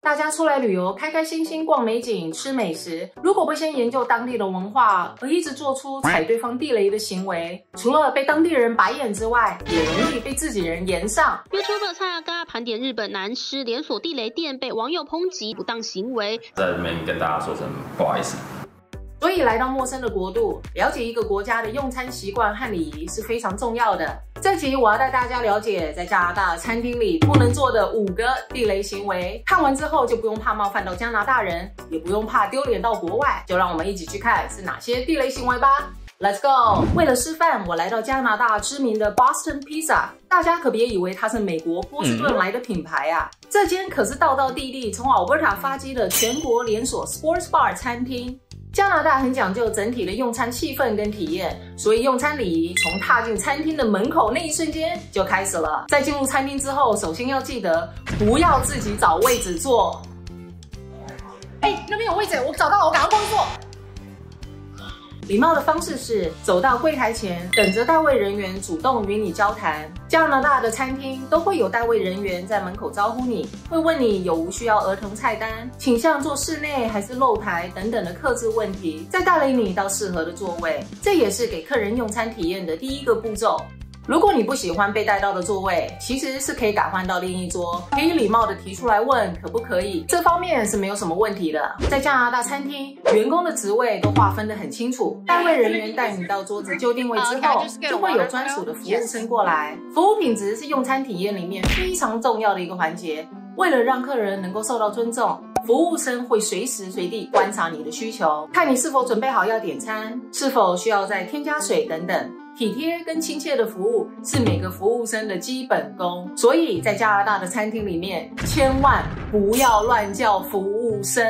大家出来旅游，开开心心逛美景、吃美食，如果不先研究当地的文化，而一直做出踩对方地雷的行为，除了被当地人白眼之外，也容易被自己人炎上。YouTuber 蔡阿嘎盘点日本难吃连锁地雷店，被网友抨击不当行为，在这边跟大家说声不好意思。所以来到陌生的国度，了解一个国家的用餐习惯和礼仪是非常重要的。这集我要带大家了解在加拿大餐厅里不能做的5个地雷行为。看完之后就不用怕冒犯到加拿大人，也不用怕丢脸到国外，就让我们一起去看是哪些地雷行为吧。Let's go！ 为了示范，我来到加拿大知名的 Boston Pizza， 大家可别以为它是美国波士顿来的品牌啊，这间可是道道地地从 Alberta 发迹的全国连锁 Sports Bar 餐厅。加拿大很讲究整体的用餐气氛跟体验，所以用餐礼仪从踏进餐厅的门口那一瞬间就开始了。在进入餐厅之后，首先要记得不要自己找位置坐。那边有位置，我找到了，我赶快过去坐。礼貌的方式是走到柜台前，等着带位人员主动与你交谈。加拿大的餐厅都会有带位人员在门口招呼你，会问你有无需要儿童菜单、倾向坐室内还是露台等等的客制问题，再带领你到适合的座位。这也是给客人用餐体验的第一个步骤。如果你不喜欢被带到的座位，其实是可以改换到另一桌，可以礼貌的提出来问可不可以，这方面是没有什么问题的。在加拿大餐厅，员工的职位都划分得很清楚，带位人员带你到桌子就定位之后，就会有专属的服务生过来。服务品质是用餐体验里面非常重要的一个环节，为了让客人能够受到尊重，服务生会随时随地观察你的需求，看你是否准备好要点餐，是否需要再添加水等等。体贴跟亲切的服务是每个服务生的基本功，所以在加拿大的餐厅里面，千万不要乱叫服务生。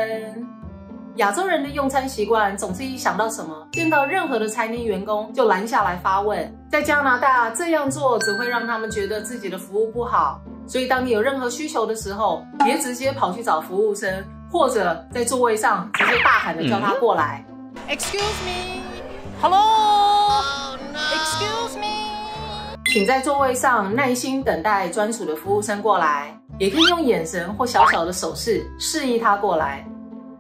亚洲人的用餐习惯总是一想到什么，见到任何的餐厅员工就拦下来发问。在加拿大这样做只会让他们觉得自己的服务不好，所以当你有任何需求的时候，别直接跑去找服务生，或者在座位上直接大喊的叫他过来。Excuse me, hello.Excuse me， 请在座位上耐心等待专属的服务生过来，也可以用眼神或小小的手势示意他过来。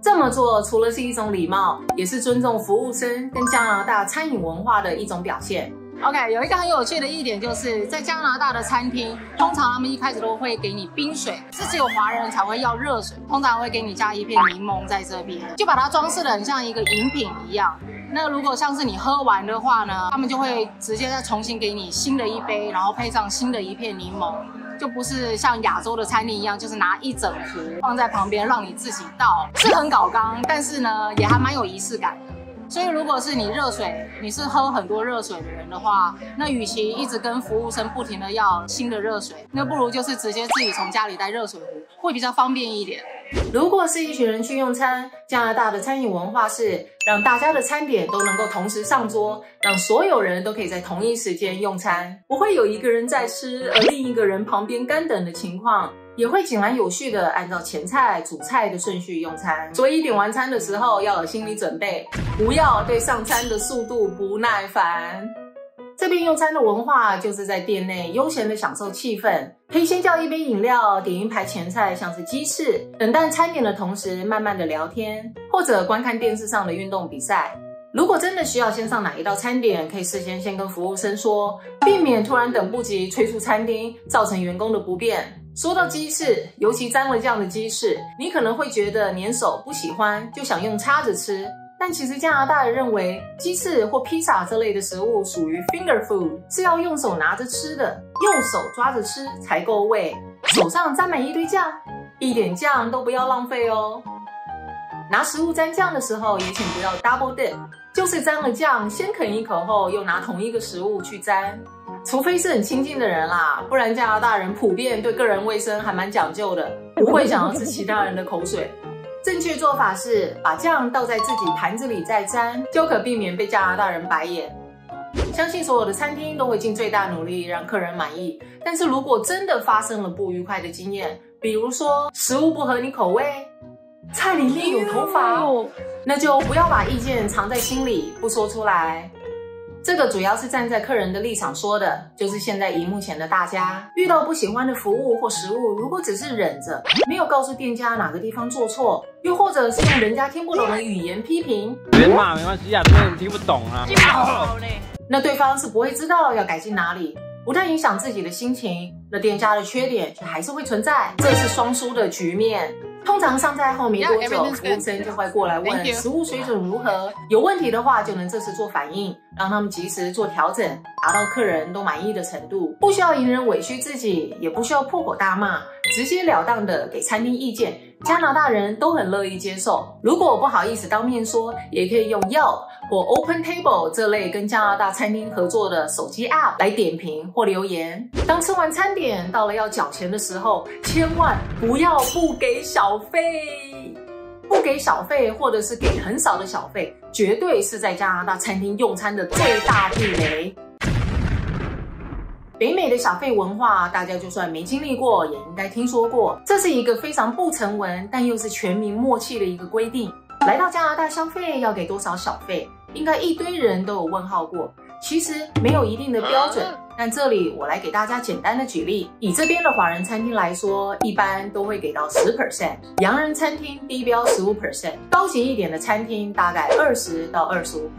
这么做除了是一种礼貌，也是尊重服务生跟加拿大餐饮文化的一种表现。OK， 有一个很有趣的一点就是在加拿大的餐厅，通常他们一开始都会给你冰水，是只有华人才会要热水，通常会给你加一片柠檬在这边，就把它装饰得很像一个饮品一样。那如果像是你喝完的话呢，他们就会直接再重新给你新的一杯，然后配上新的一片柠檬，就不是像亚洲的餐厅一样，就是拿一整壶放在旁边让你自己倒，是很搞纲，但是呢也还蛮有仪式感的。所以如果是你热水，你是喝很多热水的人的话，那与其一直跟服务生不停的要新的热水，那不如就是直接自己从家里带热水壶，会比较方便一点。如果是一群人去用餐，加拿大的餐饮文化是让大家的餐点都能够同时上桌，让所有人都可以在同一时间用餐，不会有一个人在吃，而另一个人旁边干等的情况。也会井然有序的按照前菜、主菜的顺序用餐，所以点完餐的时候要有心理准备，不要对上餐的速度不耐烦。这边用餐的文化就是在店内悠闲的享受气氛，可以先叫一杯饮料，点一排前菜，像是鸡翅，等待餐点的同时慢慢的聊天，或者观看电视上的运动比赛。如果真的需要先上哪一道餐点，可以事先跟服务生说，避免突然等不及催出餐厅，造成员工的不便。说到鸡翅，尤其沾了酱的鸡翅，你可能会觉得粘手不喜欢，就想用叉子吃。但其实加拿大人认为，鸡翅或披萨这类的食物属于 finger food， 是要用手拿着吃的，用手抓着吃才够味。手上沾满一堆酱，一点酱都不要浪费哦。拿食物沾酱的时候，也请不要 double dip， 就是沾了酱，先啃一口后，又拿同一个食物去沾。除非是很亲近的人啦，不然加拿大人普遍对个人卫生还蛮讲究的，不会想要吃其他人的口水。正确做法是把酱倒在自己盘子里再沾，就可避免被加拿大人白眼。相信所有的餐厅都会尽最大努力让客人满意，但是如果真的发生了不愉快的经验，比如说食物不合你口味，菜里面有头发，那就不要把意见藏在心里不说出来。这个主要是站在客人的立场说的，就是现在荧幕前的大家遇到不喜欢的服务或食物，如果只是忍着，没有告诉店家哪个地方做错，又或者是用人家听不懂的语言批评，别骂没关系啊，这个人听不懂啊。那对方是不会知道要改进哪里，不但影响自己的心情，那店家的缺点却还是会存在，这是双输的局面。通常上菜后没多久，服务生就会过来问食物水准如何，有问题的话就能这时做反应，让他们及时做调整，达到客人都满意的程度。不需要隐忍委屈自己，也不需要破口大骂，直截了当的给餐厅意见，加拿大人都很乐意接受。如果不好意思当面说，也可以用 Yelp 或 OpenTable 这类跟加拿大餐厅合作的手机 App 来点评或留言。当吃完餐点到了要缴钱的时候，千万不要不给小费。不给小费或者是给很少的小费，绝对是在加拿大餐厅用餐的最大地雷。北美的小费文化，大家就算没经历过，也应该听说过。这是一个非常不成文，但又是全民默契的一个规定。来到加拿大消费要给多少小费，应该一堆人都有问号过。其实没有一定的标准，但这里我来给大家简单的举例。以这边的华人餐厅来说，一般都会给到10%，洋人餐厅低标15%，高级一点的餐厅大概20到25%。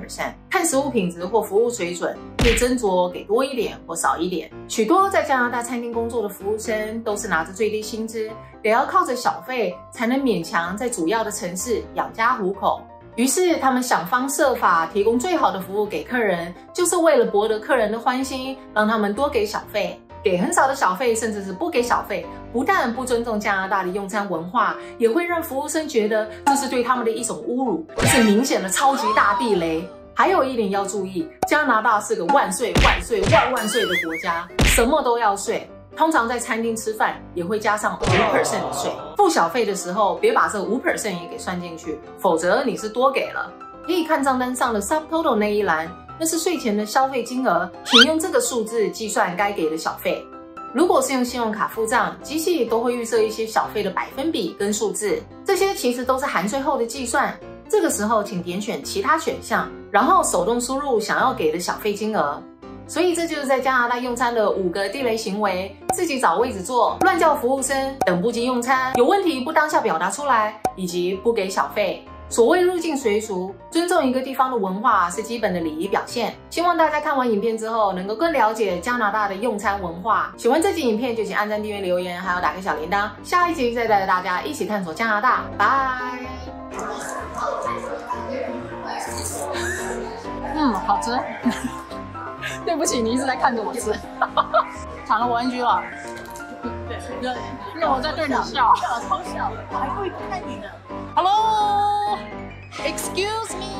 看食物品质或服务水准，可以斟酌给多一点或少一点。许多在加拿大餐厅工作的服务生都是拿着最低薪资，得要靠着小费才能勉强在主要的城市养家糊口。于是他们想方设法提供最好的服务给客人，就是为了博得客人的欢心，让他们多给小费。给很少的小费，甚至是不给小费，不但不尊重加拿大的用餐文化，也会让服务生觉得这是对他们的一种侮辱，这是明显的超级大地雷。还有一点要注意，加拿大是个万税万税万万税的国家，什么都要税。通常在餐厅吃饭也会加上5% 的税，付小费的时候别把这5% 也给算进去，否则你是多给了。可以看账单上的 subtotal 那一栏，那是税前的消费金额，请用这个数字计算该给的小费。如果是用信用卡付账，机器都会预设一些小费的百分比跟数字，这些其实都是含税后的计算。这个时候请点选其他选项，然后手动输入想要给的小费金额。所以这就是在加拿大用餐的5个地雷行为：自己找位置坐、乱叫服务生、等不及用餐、有问题不当下表达出来，以及不给小费。所谓入境随俗，尊重一个地方的文化是基本的礼仪表现。希望大家看完影片之后，能够更了解加拿大的用餐文化。喜欢这集影片就请按赞、订阅、留言，还有打开小铃铛。下一集再带着大家一起探索加拿大，拜。好吃。对不起，你一直在看着我吃，抢了我 NG 了。对，因为我在对你笑，我超笑的，我还故意看你的。Hello，excuse me。